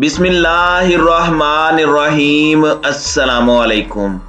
बिस्मिल्लाहिर्रहमानिर्रहीम। अस्सलामुअलैकुम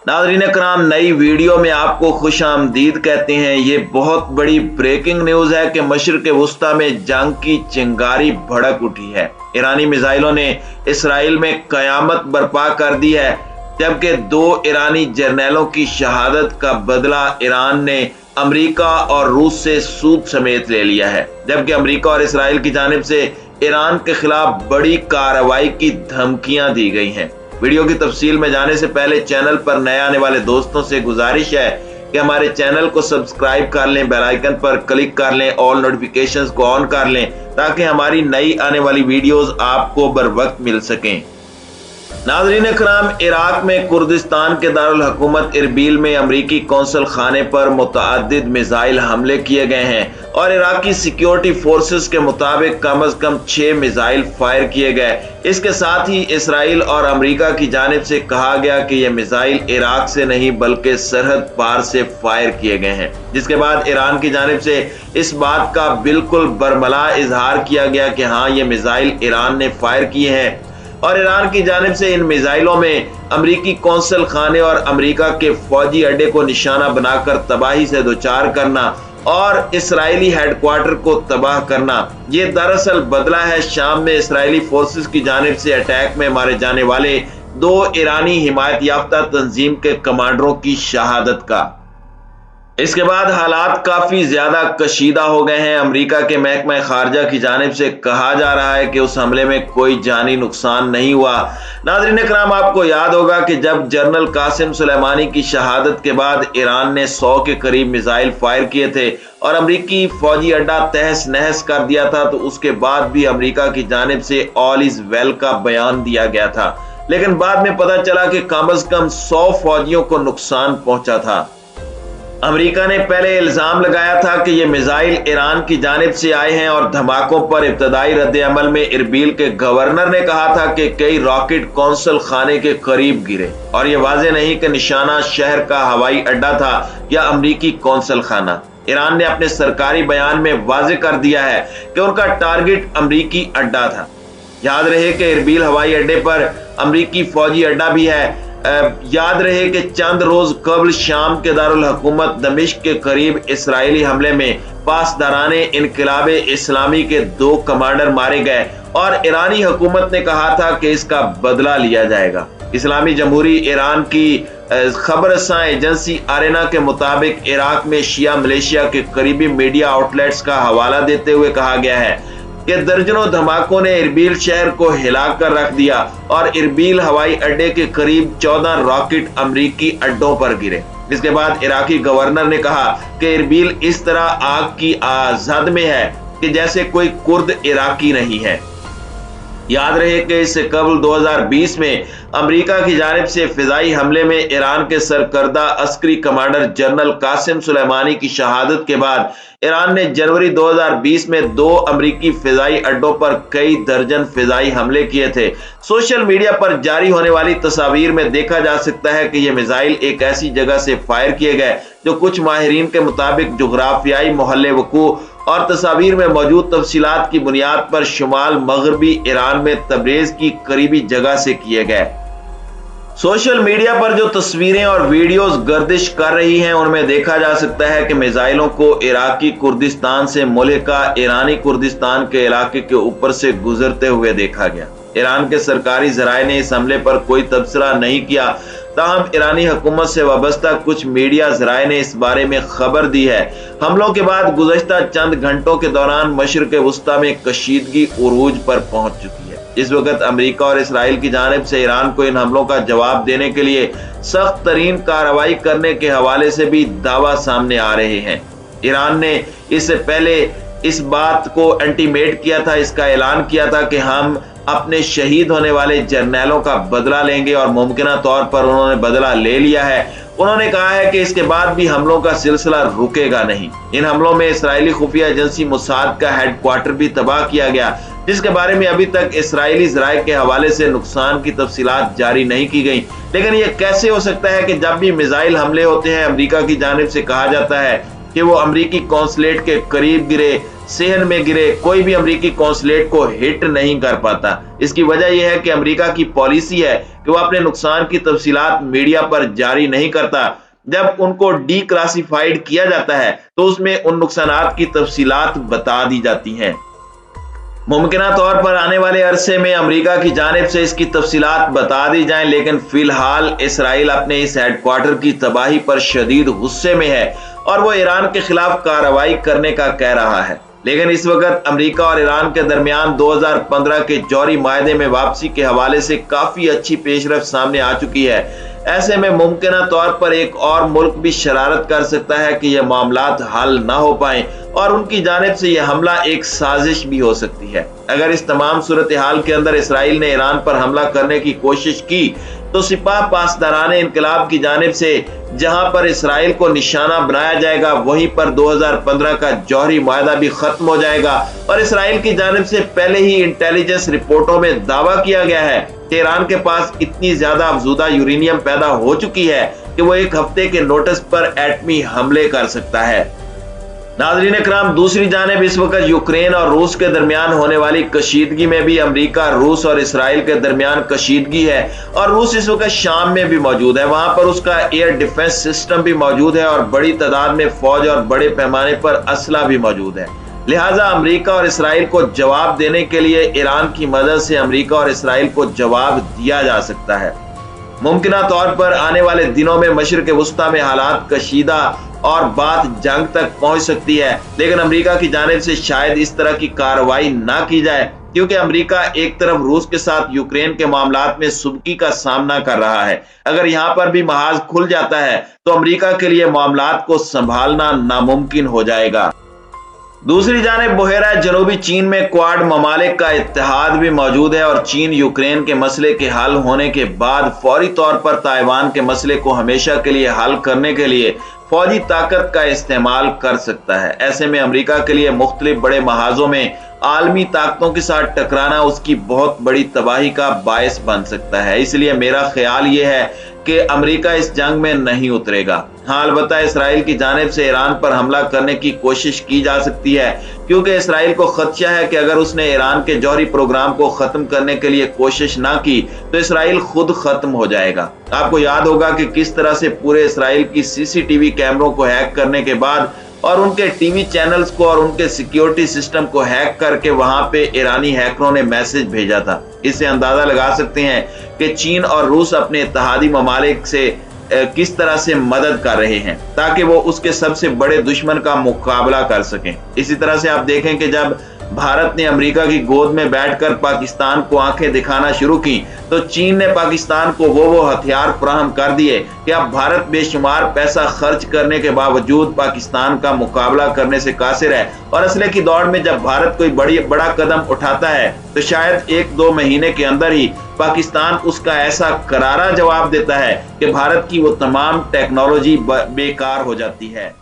नाज़रीन कराम, नई वीडियो में आपको खुश आमदीद कहते हैं। ये बहुत बड़ी ब्रेकिंग न्यूज़ है कि मशरिक़ वुस्ता में जंग की चिंगारी भड़क उठी है। ईरानी मिसाइलों ने इसराइल में कयामत बर्पा कर दी है, जबकि 2 ईरानी जर्नैलों की शहादत का बदला ईरान ने अमेरिका और रूस से सूद समेत ले लिया है। जबकि अमेरिका और इसराइल की जानिब से ईरान के खिलाफ बड़ी कार्रवाई की धमकियां दी गई हैं। वीडियो की तफसील में जाने से पहले चैनल पर नए आने वाले दोस्तों से गुजारिश है कि हमारे चैनल को सब्सक्राइब कर लें, बेल आइकन पर क्लिक कर लें, ऑल नोटिफिकेशंस को ऑन कर लें ताकि हमारी नई आने वाली वीडियोस आपको बर वक्त मिल सकें। नाज़रीन कराम, इराक में कुर्दिस्तान के दारुल हुकूमत इरबिल में अमरीकी कौंसल खाने पर मुतअद्दिद मिसाइल हमले किए गए हैं और इराकी सिक्योरिटी फोर्सेस के मुताबिक कम अज कम 6 मिसाइल फायर किए गए। इसके साथ ही इसराइल और अमरीका की जानिब से कहा गया कि ये मिसाइल इराक से नहीं बल्कि सरहद पार से फायर किए गए हैं, जिसके बाद ईरान की जानिब से इस बात का बिल्कुल बरमला इजहार किया गया कि हाँ, ये मिसाइल ईरान ने फायर किए हैं और ईरान की जानिब से इन मिसाइलों में अमरीकी कौंसल खाने और अमरीका के फौजी अड्डे को निशाना बनाकर तबाही से दोचार करना और इसराइली हेडक्वार्टर को तबाह करना। ये दरअसल बदला है शाम में इसराइली फोर्सेस की जानिब से अटैक में मारे जाने वाले 2 ईरानी हिमायत याफ्ता तंजीम के कमांडरों की शहादत का। इसके बाद हालात काफी ज्यादा कशीदा हो गए हैं। अमेरिका के महकमा खारजा की जानिब से कहा जा रहा है कि उस हमले में कोई जानी नुकसान नहीं हुआ। नाज़रीन कराम, आपको याद होगा कि जब जनरल कासिम सुलेमानी की शहादत के बाद ईरान ने 100 के करीब मिसाइल फायर किए थे और अमरीकी फौजी अड्डा तहस नहस कर दिया था, तो उसके बाद भी अमरीका की जानिब से ऑल इज वेल का बयान दिया गया था, लेकिन बाद में पता चला कि कम अज कम 100 फौजियों को नुकसान पहुंचा था। अमेरिका ने पहले इल्जाम लगाया था कि ये मिसाइल ईरान की जानिब से आए हैं और धमाकों पर इब्तदाई रद्द-ए-अमल में इरबिल के गवर्नर ने कहा था कि कई रॉकेट कौंसल खाने के करीब गिरे और ये वाज़ेह नहीं कि निशाना शहर का हवाई अड्डा था या अमरीकी कौंसल खाना। ईरान ने अपने सरकारी बयान में वाज़ेह कर दिया है कि उनका टारगेट अमरीकी अड्डा था। याद रहे कि इरबिल हवाई अड्डे पर अमरीकी फौजी अड्डा भी है। याद रहे कि चंद रोज कबल शाम के दारुल हुकूमत दमिश्क के करीब इसराइली हमले में पासदाराने इनकलाबे इस्लामी के 2 कमांडर मारे गए और ईरानी हुकूमत ने कहा था कि इसका बदला लिया जाएगा। इस्लामी जमहूरी ईरान की खबरसां एजेंसी आरेना के मुताबिक इराक में शिया मलेशिया के करीबी मीडिया आउटलेट्स का हवाला देते हुए कहा गया है कि दर्जनों धमाकों ने इरबिल शहर को हिलाकर रख दिया और इरबिल हवाई अड्डे के करीब 14 रॉकेट अमरीकी अड्डों पर गिरे। इसके बाद इराकी गवर्नर ने कहा कि इरबिल इस तरह आग की आज़ाद में है कि जैसे कोई कुर्द इराकी नहीं है। याद रहे कि इससे कबल 2020 में अमेरिका की जानिब से फिजाई हमले में ईरान के सरकर्दा Askari commander general Qasem Sulemani की शहादत के बाद ईरान ने जनवरी 2020 में 2 अमरीकी फिजाई अड्डों पर कई दर्जन फिजाई हमले किए थे। सोशल मीडिया पर जारी होने वाली तस्वीर में देखा जा सकता है कि ये मिसाइल एक ऐसी जगह से फायर किए गए जो कुछ माहिरीन के मुताबिक जुग्राफियाई मोहल्ले वकू और तस्वीर में मौजूद तफसीलात की बुनियाद पर शुमाल मगरबी ईरान में तबरेज की करीबी जगह से किए गए। सोशल मीडिया पर जो तस्वीरें और वीडियोस गर्दिश कर रही हैं उनमें देखा जा सकता है कि मिसाइलों को इराकी कुर्दिस्तान से मुल्का ईरानी कुर्दिस्तान के इलाके के ऊपर से गुजरते हुए देखा गया। ईरान के सरकारी जराये ने इस हमले पर कोई तबसरा नहीं किया, ताहम ईरानी हुकूमत से वाबस्ता कुछ मीडिया जराये ने इस बारे में खबर दी है। हमलों के बाद गुज़श्ता चंद घंटों के दौरान मशरिक़ वुस्ता में कशीदगी उरूज पर पहुंच चुकी है। इस वक्त अमेरिका और इसराइल की जानिब से ईरान को इन हमलों का जवाब देने के लिए सख्त तरीन कार्रवाई करने के हवाले से भी दावा सामने आ रहे हैं। ईरान ने इससे पहले इस बात को इंटीमेट किया था, इसका ऐलान किया था कि हम अपने शहीद होने वाले जर्नैलों का बदला लेंगे और मुमकिना तौर पर उन्होंने बदला ले लिया है। उन्होंने कहा है कि इसके बाद भी हमलों का सिलसिला रुकेगा नहीं। इन हमलों में इसराइली खुफिया एजेंसी मुसाद का हेडक्वार्टर भी तबाह किया गया, जिसके बारे में अभी तक इसराइली ज़राए के हवाले से नुकसान की तफसीलात जारी नहीं की गई। लेकिन यह कैसे हो सकता है कि जब भी मिसाइल हमले होते हैं अमेरिका की जानिब से कहा जाता है कि वो अमरीकी कौंसलेट के करीब गिरे, सेहन में गिरे कोई भी अमेरिकी कॉन्सुलेट को हिट नहीं कर पाता। इसकी वजह यह है कि अमेरिका की पॉलिसी है कि वो अपने नुकसान की तफसीलात मीडिया पर जारी नहीं करता। जब उनको डी क्लासिफाइड किया जाता है तो उसमें उन नुकसानात की तफसीलात बता दी जाती हैं। मुमकिना तौर पर आने वाले अरसे में अमेरिका की जानिब से इसकी तफसीलात बता दी जाएं, लेकिन फिलहाल इसराइल अपने इस हेडक्वार्टर की तबाही पर शदीद गुस्से में है और वो ईरान के खिलाफ कार्रवाई करने का कह रहा है। लेकिन इस वक्त अमेरिका और ईरान के दरमियान 2015 के जौहरी माहदे में वापसी के हवाले से काफी अच्छी पेशरफ्त सामने आ चुकी है। ऐसे में मुमकिना तौर पर एक और मुल्क भी शरारत कर सकता है कि यह मामलात हल ना हो पाए और उनकी जानिब से यह हमला एक साजिश भी हो सकती है। अगर इस तमाम सूरत हाल के अंदर इसराइल ने ईरान पर हमला करने की कोशिश की तो सिपाह पासदारान इनकलाब की जानिब से जहां पर इसराइल को निशाना बनाया जाएगा, वहीं पर 2015 का जौहरी माहदा भी खत्म हो जाएगा। और इसराइल की जानिब से पहले ही इंटेलिजेंस रिपोर्टों में दावा किया गया है कि ईरान के पास इतनी ज्यादा अफजूदा यूरेनियम पैदा हो चुकी है कि वो एक हफ्ते के नोटिस पर एटमी हमले कर सकता है। नाज़रीन इकराम, दूसरी जानिब इस वक्त यूक्रेन और रूस के दरमियान होने वाली कशीदगी में भी अमेरिका, रूस और इसराइल के दरमियान कशीदगी है और रूस इस वक्त शाम में भी मौजूद है। वहां पर उसका एयर डिफेंस सिस्टम भी मौजूद है और बड़ी तादाद में फौज और बड़े पैमाने पर असला भी मौजूद है। लिहाजा अमेरिका और इसराइल को जवाब देने के लिए ईरान की मदद से अमेरिका और इसराइल को जवाब दिया जा सकता है। मुमकिना तौर पर आने वाले दिनों में मशरिक़ वुस्ता में हालात कशीदा और बात जंग तक पहुंच सकती है, लेकिन अमेरिका की जानिब से शायद इस तरह की कार्रवाई ना की जाए, क्योंकि अमेरिका एक तरफ रूस के साथ यूक्रेन के मामलात में सुबकी का सामना कर रहा है। अगर यहाँ पर भी महाज खुल जाता है तो अमेरिका के लिए मामलात को संभालना नामुमकिन हो जाएगा। दूसरी जानिब बहेरा जनूबी चीन में क्वाड ममालिक का इत्तेहाद भी मौजूद है और चीन यूक्रेन के मसले के हल होने के बाद फौरी तौर पर ताइवान के मसले को हमेशा के लिए हल करने के लिए फौजी ताकत का इस्तेमाल कर सकता है। ऐसे में अमेरिका के लिए मुख्तलिफ बड़े महाजों में आलमी ताकतों के साथ टकराना उसकी बहुत बड़ी तबाही का बायस बन सकता है। इसलिए मेरा ख्याल ये है कि अमेरिका इस जंग में नहीं उतरेगा। हाँ, अलबत्ता इसराइल की जानिब से ईरान पर हमला करने की कोशिश की जा सकती है, क्योंकि इसराइल को खदशा है कि अगर उसने ईरान के जौहरी प्रोग्राम को खत्म करने के लिए कोशिश ना की तो इसराइल खुद खत्म हो जाएगा। आपको याद होगा कि किस तरह से पूरे इसराइल की सीसीटीवी कैमरों को हैक करने के बाद और उनके टीवी चैनल्स को और उनके सिक्योरिटी सिस्टम को हैक करके वहां पे ईरानी हैकरों ने मैसेज भेजा था। इससे अंदाजा लगा सकते हैं कि चीन और रूस अपने इत्तेहादी ममालिक से किस तरह से मदद कर रहे हैं ताकि वो उसके सबसे बड़े दुश्मन का मुकाबला कर सकें। इसी तरह से आप देखें कि जब भारत ने अमेरिका की गोद में बैठकर पाकिस्तान को आंखें दिखाना शुरू की तो चीन ने पाकिस्तान को वो हथियार फराहम कर दिए कि अब भारत बेशुमार पैसा खर्च करने के बावजूद पाकिस्तान का मुकाबला करने से कासिर है। और असले की दौड़ में जब भारत कोई बड़ा कदम उठाता है तो शायद 1-2 महीने के अंदर ही पाकिस्तान उसका ऐसा करारा जवाब देता है कि भारत की वो तमाम टेक्नोलॉजी बेकार हो जाती है।